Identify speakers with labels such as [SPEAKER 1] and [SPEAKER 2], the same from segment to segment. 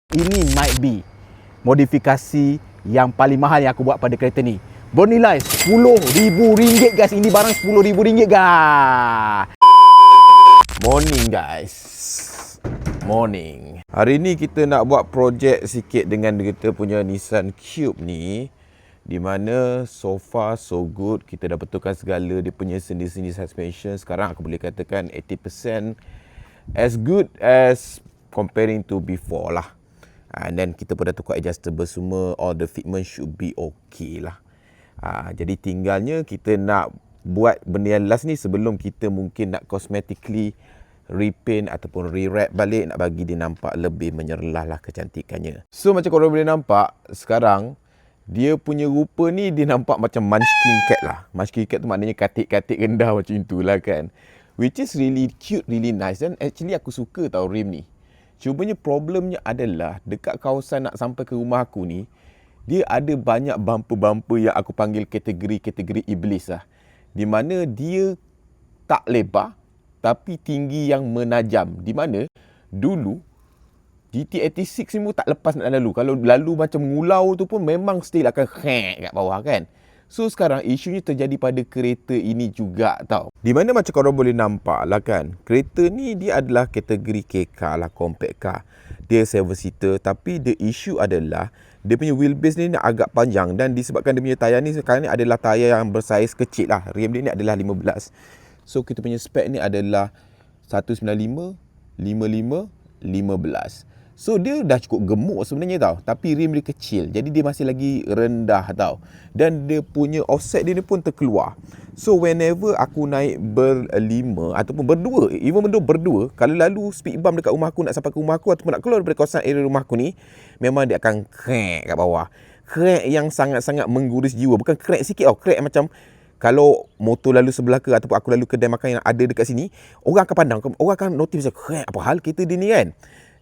[SPEAKER 1] Ini might be modifikasi yang paling mahal yang aku buat pada kereta ni. Bernilai RM10,000 guys. Ini barang RM10,000 guys. Morning guys. Morning. Hari ni kita nak buat projek sikit dengan kita punya Nissan Cube ni, di mana so far so good. Kita dah betulkan segala dia punya sendi-sendi suspension. Sekarang aku boleh katakan 80% as good as comparing to before lah. And then kita pun dah tukar adjustable semua. All the fitment should be okay lah. Jadi tinggalnya kita nak buat benda yang last ni sebelum kita mungkin nak cosmetically repaint ataupun re-wrap balik, nak bagi dia nampak lebih menyerlah lah kecantikannya. So macam korang boleh nampak sekarang, dia punya rupa ni dia nampak macam Munchkin cat lah. Munchkin cat tu maknanya katik-katik rendah macam itulah kan. Which is really cute, really nice. Dan actually aku suka tau rim ni. Cumanya problemnya adalah dekat kawasan nak sampai ke rumah aku ni, dia ada banyak bumper-bumper yang aku panggil kategori-kategori iblis lah. Di mana dia tak lebar tapi tinggi yang menajam. Di mana dulu GT86 ni pun tak lepas nak lalu. Kalau lalu macam ngulau tu pun memang still akan kat bawah kan. So sekarang isunya terjadi pada kereta ini juga tau. Di mana macam korang boleh nampak lah kan, kereta ni dia adalah kategori K-car lah, compact car. Dia 7-seater, tapi the issue adalah dia punya wheelbase ni agak panjang. Dan disebabkan dia punya tayar ni sekarang ni adalah tayar yang bersaiz kecil lah. Rim dia ni adalah 15. So kita punya spek ni adalah 195, 55, 15. So dia dah cukup gemuk sebenarnya tau. Tapi rim dia kecil. Jadi dia masih lagi rendah tau. Dan dia punya offset dia ni pun terkeluar. So whenever aku naik berlima ataupun berdua, even berdua, kalau lalu speed bump dekat rumah aku, nak sampai ke rumah aku ataupun nak keluar daripada kawasan area rumah aku ni, memang dia akan crack kat bawah. Crack yang sangat-sangat mengguris jiwa. Bukan crack sikit tau. Crack macam kalau motor lalu sebelah ke ataupun aku lalu kedai makan yang ada dekat sini, orang akan pandang, orang akan notice macam, apa hal kereta dia ni kan.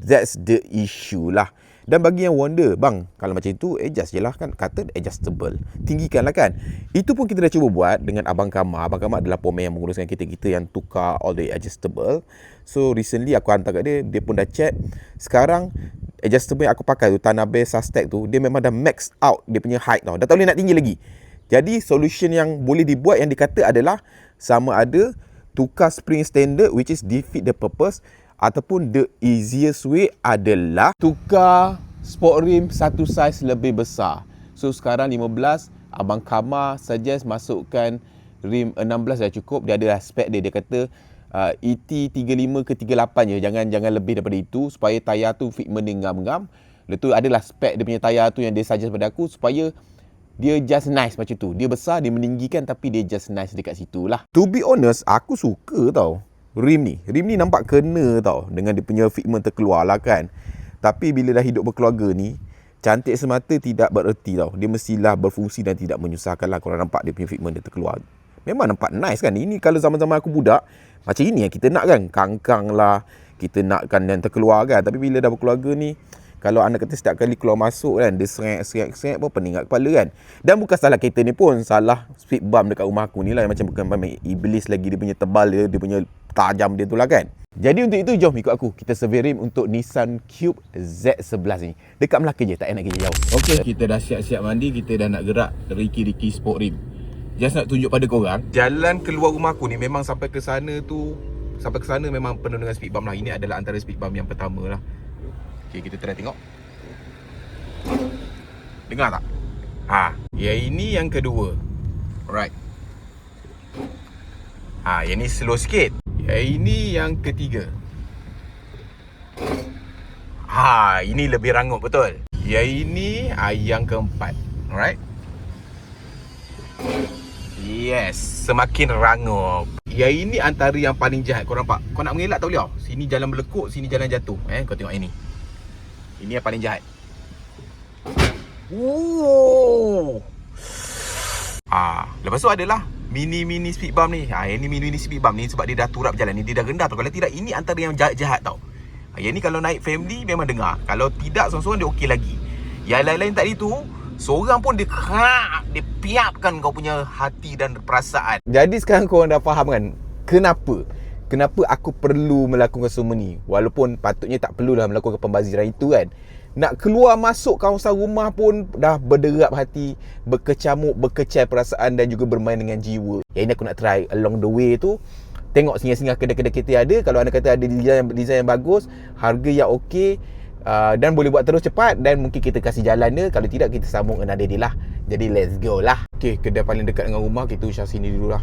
[SPEAKER 1] That's the issue lah. Dan bagi yang wonder, bang, kalau macam itu adjust je lah kan. Kata adjustable, tinggikan lah kan. Itu pun kita dah cuba buat dengan Abang Kamal. Abang Kamal adalah pomen yang menguruskan kita yang tukar all the adjustable. So recently aku hantar kat dia, dia pun dah check. Sekarang adjustable yang aku pakai tu, Tanabe Sustec tu, dia memang dah max out dia punya height tau. Dah tak boleh nak tinggi lagi. Jadi solution yang boleh dibuat yang dikata adalah sama ada tukar spring standard, which is defeat the purpose, ataupun the easiest way adalah tukar sport rim satu saiz lebih besar. So sekarang 15, Abang Kamal suggest masukkan rim 16 dah cukup. Dia ada spek dia. Dia kata ET 35 ke 38 je. Jangan lebih daripada itu supaya tayar tu fitment dia ngam-ngam. Lepas tu adalah spek dia punya tayar tu yang dia suggest pada aku supaya dia just nice macam tu. Dia besar, dia meninggikan tapi dia just nice dekat situ lah. To be honest, aku suka tau rim ni. Rim ni nampak kena tau dengan dia punya fitment terkeluar lah kan. Tapi bila dah hidup berkeluarga ni, cantik semata tidak bererti tau. Dia mestilah berfungsi dan tidak menyusahkan lah. Kalau nampak dia punya fitment dia terkeluar, memang nampak nice kan. Ini kalau zaman-zaman aku budak, macam ini yang kita nak kan. Kangkang lah, kita nakkan yang terkeluar kan. Tapi bila dah berkeluarga ni, kalau anda kata setiap kali keluar masuk kan, dia seret pun pening kat kepala kan. Dan bukan salah kereta ni pun, salah speed bump dekat rumah aku ni lah. Macam bukan iblis lagi, dia punya tebal dia punya tajam dia tu lah kan. Jadi untuk itu, jom ikut aku. Kita survey rim untuk Nissan Cube Z11 ni. Dekat Melaka je, tak nak kerja jauh. Okey, kita dah siap-siap mandi, kita dah nak gerak Riki Sport Rim. Just nak tunjuk pada korang, jalan keluar rumah aku ni memang sampai ke sana memang penuh dengan speed bump lah. Ini adalah antara speed bump yang pertama lah. Okay, kita try tengok. Dengar tak? Yang ini yang kedua. Alright. Yang ni slow sikit. Yang ini yang ketiga. Ini lebih rangup betul. Yang ini yang keempat. Alright. Yes, semakin rangup. Yang ini antara yang paling jahat. Kau nampak? Kau nak mengelak tak boleh tau. Sini jalan berlekuk, sini jalan jatuh. Kau tengok ini. Ini yang paling jahat. Lepas tu adalah mini speed bump ni. Yang ni mini speed bump ni sebab dia dah turap jalan ni, dia dah rendah tau. Kalau tidak, ini antara yang jahat-jahat tau. Yang ni kalau naik family memang dengar. Kalau tidak seorang-seorang dia okey lagi. Yang lain-lain tadi tu, seorang pun dia piapkan kau punya hati dan perasaan. Jadi sekarang korang dah faham kan kenapa aku perlu melakukan semua ni. Walaupun patutnya tak perlulah melakukan pembaziran itu kan. Nak keluar masuk kawasan rumah pun dah berderap hati, berkecamuk, berkecai perasaan dan juga bermain dengan jiwa. Yang ini aku nak try along the way tu. Tengok singgah-singgah kedai-kedai kita ada. Kalau anda kata ada design yang bagus, harga yang okey, dan boleh buat terus cepat, dan mungkin kita kasih jalan dia. Kalau tidak, kita sambung another day lah. Jadi let's go lah. Okay, kedai paling dekat dengan rumah kita usah sini dulu lah.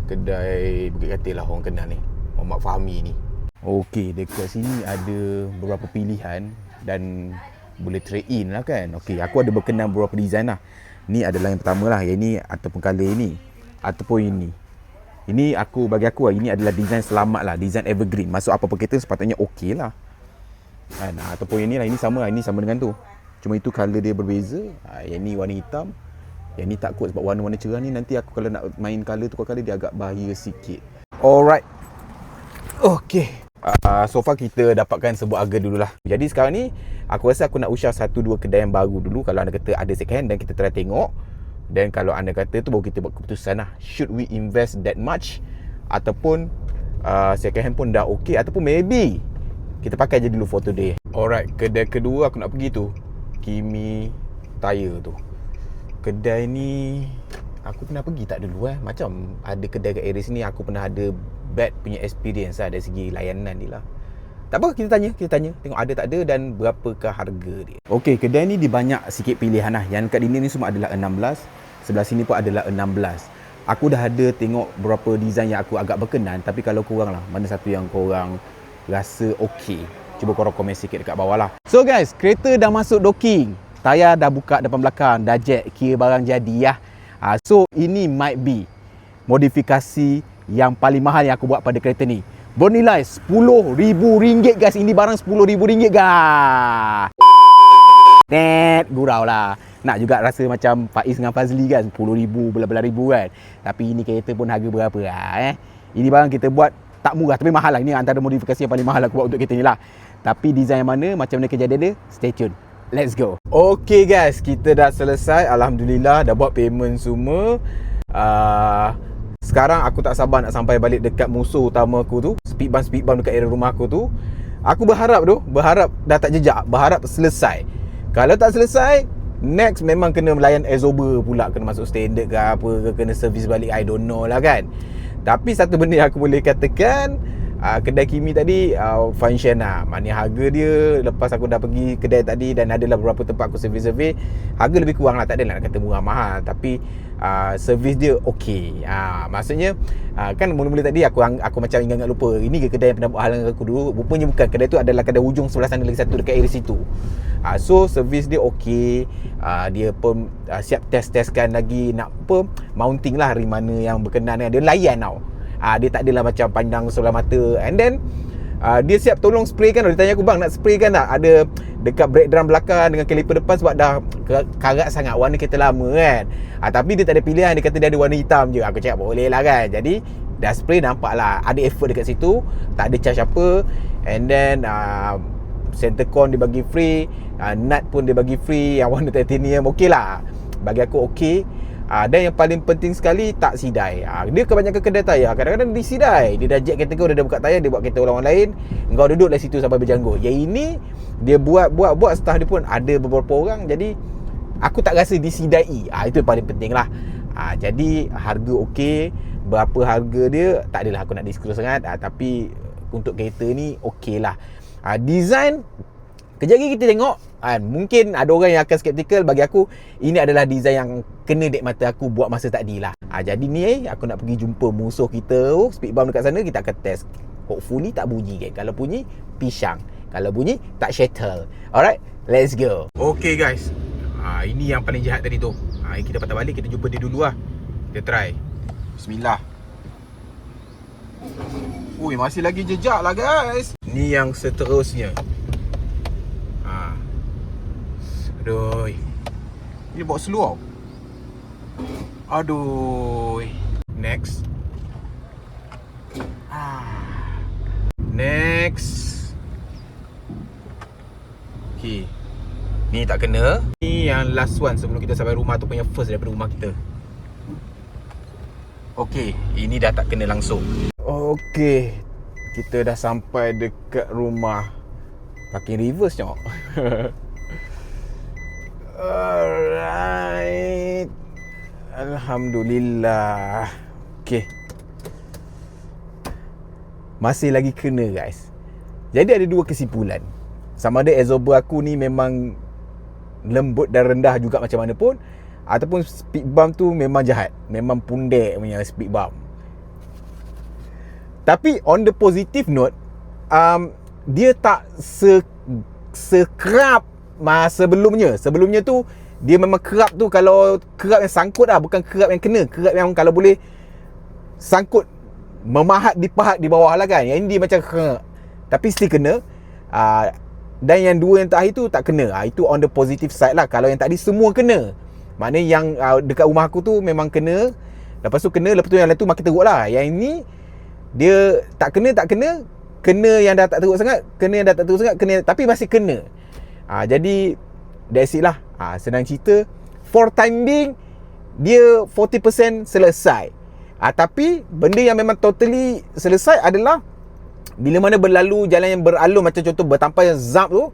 [SPEAKER 1] Kedai Bukit Katil lah orang kenal ni, Muhammad Fahmi ni. Okay, dekat sini ada beberapa pilihan dan boleh trade in lah kan. Okay, aku ada berkenan beberapa design lah. Ni adalah yang pertama lah, yang ni ataupun colour ini ataupun ini. Ini bagi aku ini adalah design selamat lah, design evergreen. Masuk apa-apa kereta sepatutnya okey lah kan. Ataupun yang ni lah, ini sama dengan tu, cuma itu colour dia berbeza. Yang ni warna hitam, yang ni tak kot sebab warna-warna cerah ni nanti aku kalau nak main colour tukar colour dia agak bahaya sikit. Alright, okay. So far kita dapatkan sebuah harga dululah. Jadi sekarang ni aku rasa aku nak usah 1-2 kedai yang baru dulu. Kalau anda kata ada second hand, dan kita try tengok. Dan kalau anda kata tu baru kita buat keputusan lah, should we invest that much, ataupun second hand pun dah okay, ataupun maybe kita pakai je dulu for today. Alright, kedai kedua aku nak pergi tu Kimi Tire tu. Kedai ni aku pernah pergi tak dulu macam ada kedai kat area sini. Aku pernah ada bad punya experience lah dari segi layanan dia lah. Tak apa, kita tanya tengok ada tak ada dan berapakah harga dia. Okey, kedai ni dia banyak sikit pilihan lah. Yang kat dinding ni semua adalah 16, sebelah sini pun adalah 16. Aku dah ada tengok beberapa design yang aku agak berkenan, tapi kalau korang lah, mana satu yang korang rasa okey, cuba korang komen sikit dekat bawah lah. So guys, kereta dah masuk docking, tayar dah buka depan belakang, dah jack, kira barang jadi lah. So ini might be modifikasi yang paling mahal yang aku buat pada kereta ni. Bernilai RM10,000 guys. Ini barang RM10,000 guys. Gurau lah. Nak juga rasa macam Faiz dengan Fazli kan, RM10,000 belah-belah ribu kan. Tapi ini kereta pun harga berapa lah Ini barang kita buat tak murah tapi mahal lah. Ini antara modifikasi yang paling mahal aku buat untuk kereta ni lah. Tapi design yang mana, macam mana kejadian dia, stay tune. Let's go. Okay guys, kita dah selesai. Alhamdulillah dah buat payment semua. Sekarang aku tak sabar nak sampai balik dekat musuh utama aku tu, speed bump dekat area rumah aku tu. Aku berharap dah tak jejak, berharap selesai. Kalau tak selesai, next memang kena melayan absorber pula, kena masuk standard ke apa ke, kena servis balik, I don't know lah kan. Tapi satu benda yang aku boleh katakan, kedai Kimi tadi function lah. Maknanya harga dia, lepas aku dah pergi kedai tadi dan adalah beberapa tempat aku survey, harga lebih kurang lah. Tak adalah nak kata murah mahal, tapi servis dia okey. Maksudnya kan mula-mula tadi aku macam ingat lupa, ini ke kedai yang pernah buat hal dengan aku dulu. Rupanya bukan, kedai tu adalah kedai ujung sebelah sana lagi satu dekat area situ. So servis dia okey. Dia pun siap test-testkan lagi nak apa, mounting lah, hari mana yang berkenan. Dia layan tau. Dia tak adalah macam pandang sebelah mata. And then dia siap tolong spray kan. Dia tanya aku, bang nak spray kan tak? Ada dekat brake drum belakang dengan kaliper depan sebab dah karat sangat, warna kereta lama kan. Tapi dia tak ada pilihan, dia kata dia ada warna hitam je. Aku cakap boleh lah kan. Jadi dah spray, nampak lah ada effort dekat situ. Tak ada charge apa. And then center con dia bagi free, nut pun dia bagi free yang warna titanium. Okey lah, bagi aku okey. Dan yang paling penting sekali, tak sidai. Dia kebanyakan kedai tayar kadang-kadang disidai. Dia dah jack kereta kau, dia dah buka tayar, dia buat kereta orang lain, engkau duduk dari situ sampai berjanggut. Yang ini dia buat staff dia pun ada beberapa orang. Jadi aku tak rasa disidai. Itu yang paling penting lah. Jadi harga okey. Berapa harga dia tak adalah aku nak disclose sangat. Tapi untuk kereta ni okey lah. Design, kejap lagi kita tengok. Mungkin ada orang yang akan skeptikal. Bagi aku, ini adalah design yang kena dek mata aku buat masa tadi lah. Jadi ni aku nak pergi jumpa musuh kita, speed bump dekat sana. Kita akan test. Hopefully tak bunyi kan. Kalau bunyi, pisang. Kalau bunyi, tak shuttle. Alright, let's go. Okay guys, ini yang paling jahat tadi tu. Kita patah balik, kita jumpa dia dulu lah. Kita try. Bismillah. Ui, masih lagi jejak lah guys. Ni yang seterusnya. Aduh, ini bawa slow tau. Aduh. Next. Next. Okay, ni tak kena. Ni yang last one sebelum kita sampai rumah, ataupun yang first daripada rumah kita. Okay, ini dah tak kena langsung. Okay, kita dah sampai dekat rumah. Parking reverse tengok. Alright. Alhamdulillah. Okay. Masih lagi kena guys. Jadi ada dua kesimpulan. Sama ada absorber aku ni memang lembut dan rendah juga macam mana pun, ataupun speed bump tu memang jahat. Memang pundek punya speed bump. Tapi on the positive note, dia tak sekerap sebelumnya. Sebelumnya tu dia memang kerap tu, kalau kerap yang sangkut lah, bukan kerap yang kena. Kerap yang kalau boleh sangkut, memahat di pahat di bawah lah kan. Yang ini dia macam tapi still kena. Dan yang dua yang terakhir tu tak kena. Itu on the positive side lah. Kalau yang tadi semua kena, maknanya yang dekat rumah aku tu memang kena. Lepas tu kena, lepas tu yang lain tu makin teruk lah. Yang ini dia tak kena. Kena yang dah tak teruk sangat, kena yang dah tak teruk sangat, kena tapi masih kena. Jadi that's it lah. Senang cerita, for time being dia 40% selesai. Tapi benda yang memang totally selesai adalah bila mana berlalu jalan yang beralun, macam contoh bertampar yang zap tu.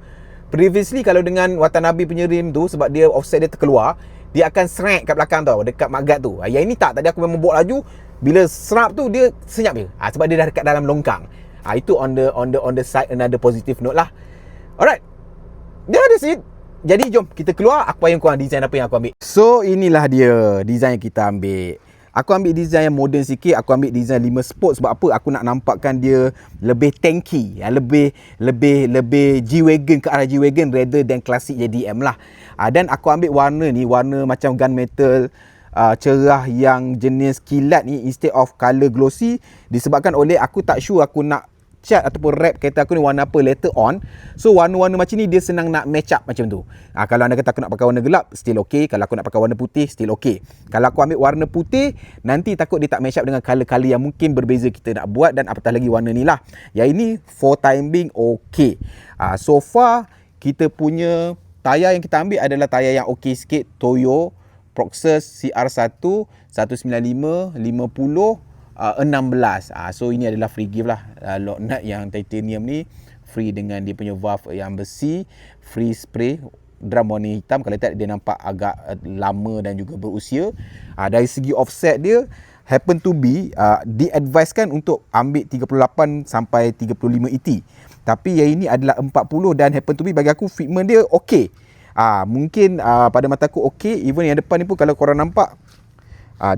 [SPEAKER 1] Previously kalau dengan Watanabe punya rim tu, sebab dia offset dia terkeluar, dia akan srek kat belakang tau, dekat maggat tu. Yang ini tak, tadi aku memang bawa laju, bila serap tu dia senyap je. Sebab dia dah dekat dalam longkang. Itu on the side, another positive note lah. Alright. That's it. Jadi jom kita keluar, aku payung korang design apa yang aku ambil. So inilah dia design yang kita ambil. Aku ambil design yang modern sikit. Aku ambil design 5 sport. Sebab apa? Aku nak nampakkan dia lebih tanky, lebih G-Wagon, ke arah G-Wagon rather than klasik JDM lah. Dan aku ambil warna ni, warna macam gunmetal cerah yang jenis kilat ni instead of colour glossy, disebabkan oleh aku tak sure aku nak cat ataupun wrap kereta aku ni warna apa later on. So warna-warna macam ni dia senang nak match up macam tu. Kalau anda kata aku nak pakai warna gelap, still okay. Kalau aku nak pakai warna putih, still okay. Kalau aku ambil warna putih, nanti takut dia tak match up dengan colour-colour yang mungkin berbeza kita nak buat, dan apatah lagi warna ni lah. Yang ini for time being okay. So far kita punya tayar yang kita ambil adalah tayar yang okay sikit, Toyo Proxus CR1 195 50 16. So ini adalah free gift lah. Lock nut yang titanium ni free dengan dia punya valve yang besi, free spray, drum warna hitam. Kalau tak dia nampak agak lama dan juga berusia. Dari segi offset dia happen to be diadvisekan untuk ambil 38 sampai 35 ET. Tapi yang ini adalah 40 dan happen to be bagi aku fitment dia okey. Mungkin pada mata aku okey. Even yang depan ni pun kalau korang nampak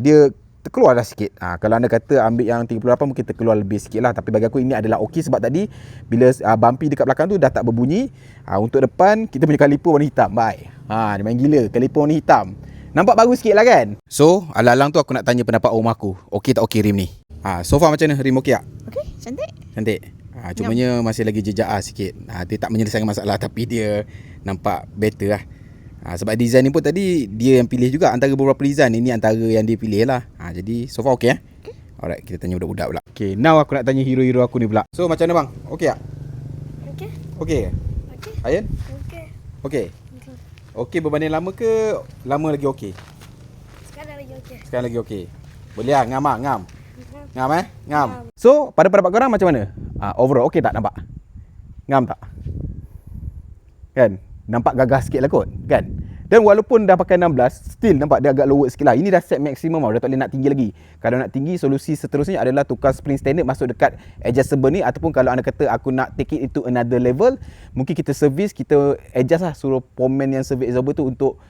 [SPEAKER 1] dia terkeluar dah sikit. Kalau anda kata ambil yang 38 mungkin terkeluar lebih sikit lah. Tapi bagi aku ini adalah okey, sebab tadi bila bumpy dekat belakang tu dah tak berbunyi. Untuk depan kita punya kaliper warna hitam. Bye. Dia main gila, kaliper warna hitam. Nampak baru sikit lah kan? So alang-alang tu aku nak tanya pendapat rumah aku. Okey tak okey rim ni? So far macam mana? Rim okey tak?
[SPEAKER 2] Okey, cantik.
[SPEAKER 1] Cantik. Cumanya masih lagi jejak sikit. Dia tak menyelesaikan masalah, tapi dia nampak better lah. Sebab design ni pun tadi dia yang pilih juga. Antara beberapa design, ini antara yang dia pilih lah. Jadi so far okey eh? Okay. Alright, kita tanya budak-budak pula. Okay, now aku nak tanya hero-hero aku ni pula. So macam mana bang? Okey tak?
[SPEAKER 2] Okey.
[SPEAKER 1] Okey?
[SPEAKER 2] Okey.
[SPEAKER 1] Ayan?
[SPEAKER 2] Okey.
[SPEAKER 1] Okey? Okey berbanding lama ke lama lagi okey?
[SPEAKER 2] Sekarang lagi okey.
[SPEAKER 1] Sekarang lagi okey. Boleh lah, ngam lah, ngam. Ngam eh? Ngam. So, pada pendapat korang macam mana? Overall okey tak nampak? Ngam tak? Kan? Nampak gagah sikit lah kot, kan? Dan walaupun dah pakai 16, still nampak dia agak lower sikit lah. Ini dah set maksimum lah, dah tak boleh nak tinggi lagi. Kalau nak tinggi, solusi seterusnya adalah tukar spring standard masuk dekat adjustable ni. Ataupun kalau anda kata aku nak take it into another level, mungkin kita service, kita adjust lah. Suruh pomen yang service absorber tu untuk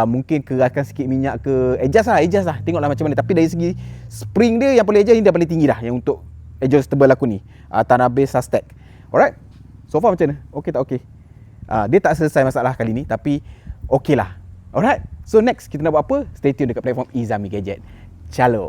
[SPEAKER 1] mungkin keraskan sikit minyak ke. Adjust lah. Tengoklah macam mana. Tapi dari segi spring dia yang paling adjust, ini dah paling tinggi dah yang untuk adjustable aku ni. Tanabe Sastec. Alright? So far macam mana? Okey tak okey? Dia tak selesai masalah kali ni, tapi okey lah. Alright, so next kita nak buat apa? Stay tune dekat platform Izami Gadget. Ciao.